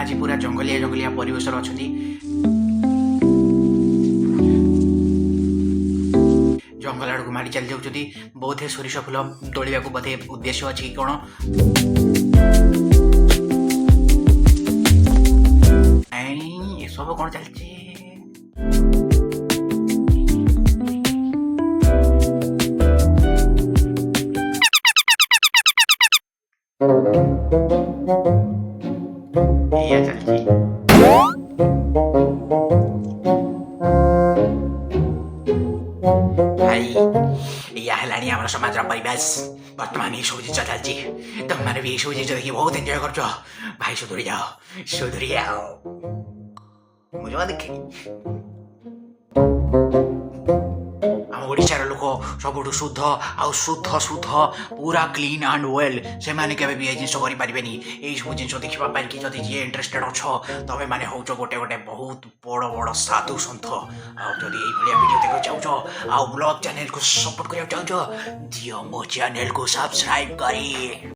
आज पूरा जंगलिया जंगलिया परिवेश अच्छा जंगल आड़ को मारी चली जाऊँगी बोधे सोरिष फूल तोड़ा बोधे उद्देश्य अच्छी कौन ये सब कौन चलती आम समाज परिवेश बर्तमान ये सब जिन चलती तुम मैंने भी ये सब जिन देखिए बहुत एंजॉय कर भाई सुधरी जाओ मुझे देखे आम ओडार लोक सब शुद्ध आउ शुद्ध शुद्ध पूरा क्लीन एंड वेल से मैंने केवे भी जिन करें यही सब जिन देखापी कि जब जी इंटरेस्टेड अच्छ तबे मैंने हूँ गोटे गोटे बहुत बड़ बड़ साधु सन्थ आदि भिडियो देखा चाहूँ आउ ब्लॉग चैनल को सपोर्ट करा चाहूँ दियो मो चैनल को सब्सक्राइब करी।